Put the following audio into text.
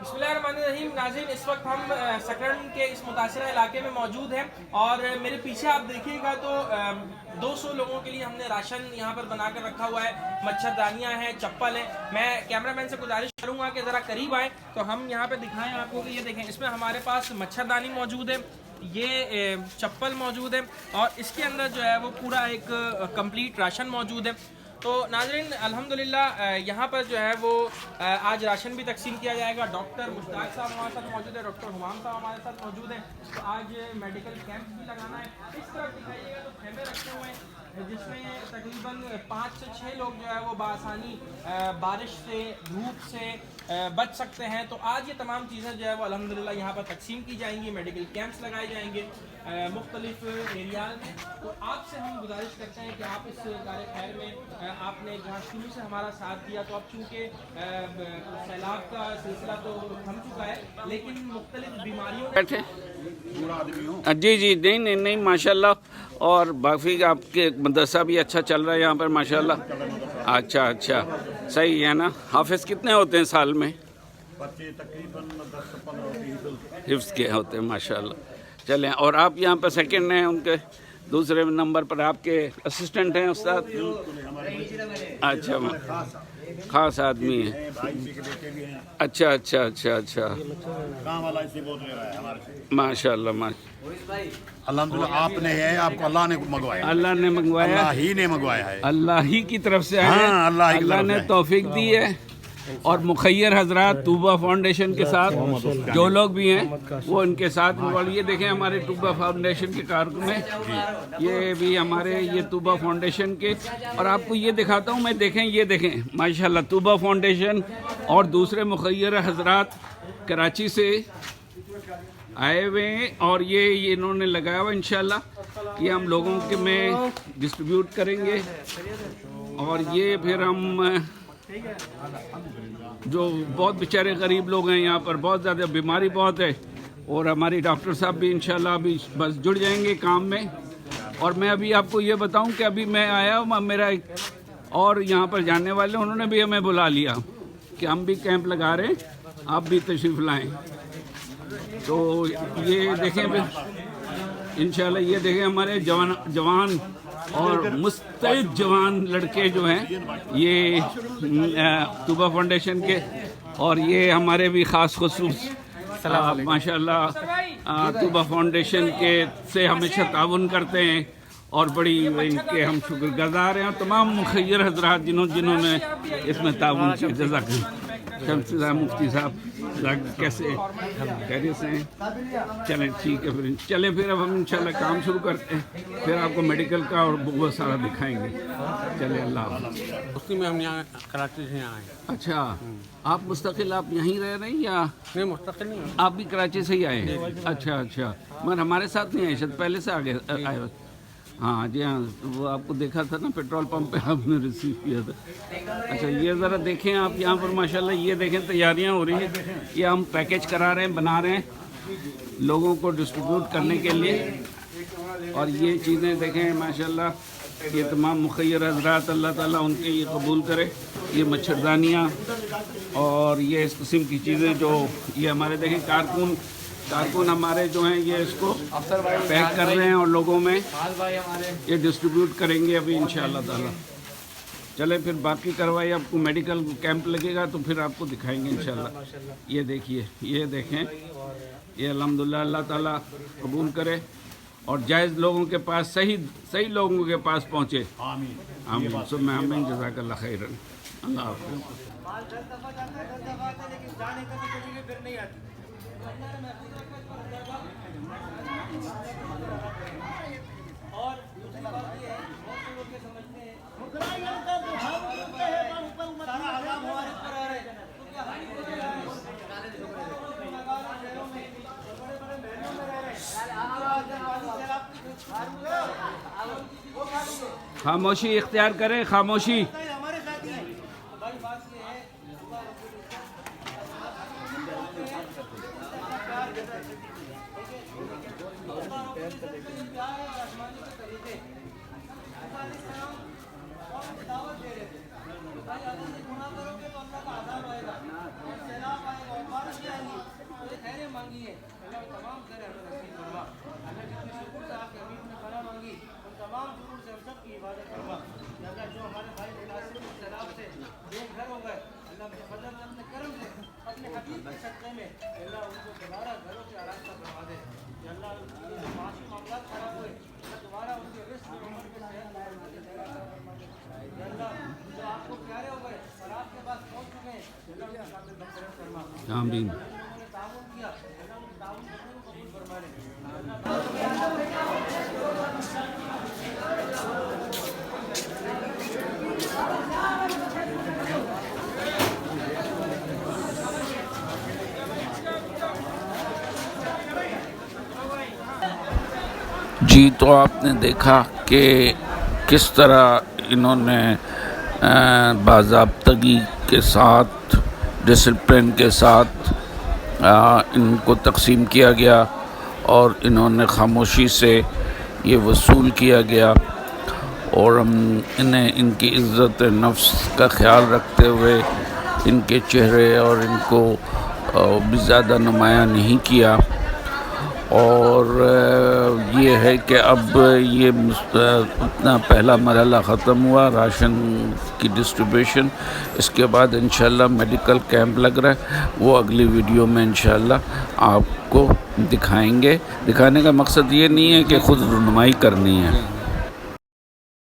बिस्मिल्लाहिर्रहमानिर्रहीम। नाज़रीन, इस वक्त हम सकरन के इस मुतासरा इलाके में मौजूद हैं और मेरे पीछे आप देखिएगा तो 200 लोगों के लिए हमने राशन यहाँ पर बना कर रखा हुआ है। मच्छरदानियाँ हैं, चप्पल है। मैं कैमरामैन से गुजारिश करूँगा कि ज़रा करीब आए तो हम यहाँ पर दिखाएं आपको कि ये देखें, इसमें हमारे पास मच्छरदानी मौजूद है, ये चप्पल मौजूद है और इसके अंदर जो है वो पूरा एक कंप्लीट राशन मौजूद है। तो नाज़रीन, अल्हम्दुलिल्लाह यहाँ पर जो है वो आज राशन भी तकसीम किया जाएगा। डॉक्टर मुश्ताक साहब हमारे साथ मौजूद है, डॉक्टर हुमाम साहब हमारे साथ मौजूद हैं। तो आज मेडिकल कैंप भी लगाना है। इस तरफ दिखाइएगा तो खेमे रखे हुए हैं जिसमें तकरीबन 5 से 6 लोग जो है वो बासानी बारिश से, धूप से बच सकते हैं। तो आज ये तमाम चीज़ें जो है वो अल्हम्दुलिल्लाह यहाँ पर तकसीम की जाएंगी, मेडिकल कैंप्स लगाए जाएंगे मुख्तलिफ एरियाज में। तो आपसे हम गुजारिश करते हैं कि आप इस कार्य खैर में आपने जहाँ शुरू से हमारा साथ दिया, तो अब चूँकि सैलाब का सिलसिला तो थम चुका है लेकिन मुख्तलिफ बीमारियों बैठे जी जी नहीं माशाल्लाह। और बाकी आपके मदरसा भी अच्छा चल रहा है यहाँ पर माशाल्लाह। अच्छा सही है ना। हाफिज कितने होते हैं साल में? बच्चे तकरीबन 10 से 15 हिफ्ज़ के होते हैं माशाल्लाह। चलें, और आप यहाँ पर सेकंड हैं, उनके दूसरे नंबर पर आपके असिस्टेंट हैं उस्ताद? अच्छा, खास आदमी है। अच्छा काम वाला इसी बहुत ले रहा है हमारे से। माशाल्लाह। अल्हम्दुलिल्लाह आपने है, आपको अल्लाह ने मंगवाया। अल्लाह ने मंगवाया, अल्लाह ही ने मंगवाया है, अल्लाह ही की तरफ से है। हाँ, अल्लाह ने तौफीक दी है। और मुखैर हजरात तूबा फाउंडेशन के साथ जो लोग भी हैं वो इनके साथ। और ये देखें हमारे तूबा फाउंडेशन के कारकुन हैं, ये भी हमारे ये तूबा फाउंडेशन के। और आपको ये दिखाता हूँ मैं, ये देखें माशाल्लाह तूबा फाउंडेशन और दूसरे मुखैर हजरात कराची से आए हुए हैं और ये इन्होंने लगाया हुआ इंशाल्लाह कि हम लोगों के में डिस्ट्रीब्यूट करेंगे। और ये फिर हम जो बहुत बेचारे गरीब लोग हैं यहाँ पर, बहुत ज़्यादा बीमारी बहुत है, और हमारी डॉक्टर साहब भी इंशाल्लाह अभी बस जुड़ जाएंगे काम में। और मैं अभी आपको ये बताऊं कि अभी मैं आया हूँ, मेरा एक और यहाँ पर जानने वाले उन्होंने भी हमें बुला लिया कि हम भी कैंप लगा रहे हैं, आप भी तशरीफ़ लाएँ। तो ये देखें फिर इंशाल्लाह, ये देखें हमारे जवान और मुस्तैद जवान लड़के जो हैं ये तूबा फाउंडेशन के, और ये हमारे भी ख़ास खुसूस माशाल्लाह तूबा फाउंडेशन के से हमेशा ताउन करते हैं और बड़ी इनके हम शुक्रगुज़ार हैं। तमाम मुखैर हजरात जिन्होंने इसमें ताउन किया। जज़ाकल्लाह। शम्सी साहब, मुफ्ती साहब कैसे खैरियत से हैं? चलें ठीक है, फिर अब हम इंशाल्लाह काम शुरू करते हैं, फिर आपको मेडिकल का और बहुत सारा दिखाएंगे। चले, अल्लाह हाफ़िज़। उसी में हम यहाँ कराची से यहाँ आए। अच्छा, आप मुस्तकिल आप यहीं रह रहे हैं या? नहीं, मुस्तकिल नहीं। आप भी कराची से ही आए हैं? अच्छा, मगर हमारे साथ नहीं आए, शायद पहले से आगे आए। हाँ जी हाँ, वो आपको देखा था ना पेट्रोल पंप पे, आपने रिसीव किया था। अच्छा, ये ज़रा देखें आप यहाँ पर माशाल्लाह, ये देखें तैयारियाँ हो रही हैं। ये हम पैकेज करा रहे हैं, बना रहे हैं लोगों को डिस्ट्रीब्यूट करने के लिए। और ये चीज़ें देखें माशाल्लाह, ये तमाम मुखैर हजरात अल्लाह ताला उनके ये कबूल करे। ये मच्छरदानियाँ और ये इस किस्म की चीज़ें जो ये हमारे देखें कारकुन हमारे जो हैं ये इसको पैक कर रहे हैं और लोगों में ये डिस्ट्रीब्यूट करेंगे अभी इंशाअल्लाह ताला। चले, फिर बाकी करवाई आपको मेडिकल कैंप लगेगा तो फिर आपको दिखाएंगे इंशाअल्लाह। ये देखिए, ये देखें, ये अल्हम्दुलिल्लाह अल्लाह ताला कबूल करे और जायज़ लोगों के पास, सही लोगों के पास पहुँचे। आमीन सुम्मा आमीन। जज़ाकल्लाह खैरन। अल्लाह हाफ़िज़। और दूसरी बात ये है, बहुत से लोग ये समझते हैं सारा आज़ाब हमारे ऊपर आ रहा है, तो क्या हम शहरों में बड़े-बड़े महलों में रह रहे हैं। खामोशी इख्तियार करें, खामोशी। हमारे साथ ही है। भाई बात ये है, दावत दे रहे थे भाई, अगर से गुनाह करोगे तो अल्लाह का अज़ाब आएगा, सैलाब आएगा और बारिश آمین. جی تو آپ نے دیکھا کہ کس طرح انہوں نے باضابطگی کے ساتھ، ڈسپلن کے ساتھ ان کو تقسیم کیا گیا اور انہوں نے خاموشی سے یہ وصول کیا گیا، اور ہم انہیں ان کی عزت نفس کا خیال رکھتے ہوئے ان کے چہرے اور ان کو بھی زیادہ نمایاں نہیں کیا. اور یہ ہے کہ اب یہ اپنا پہلا مرحلہ ختم ہوا، راشن کی ڈسٹریبیوشن. اس کے بعد انشاءاللہ میڈیکل کیمپ لگ رہا ہے، وہ اگلی ویڈیو میں انشاءاللہ آپ کو دکھائیں گے. دکھانے کا مقصد یہ نہیں ہے کہ خود رونمائی کرنی ہے.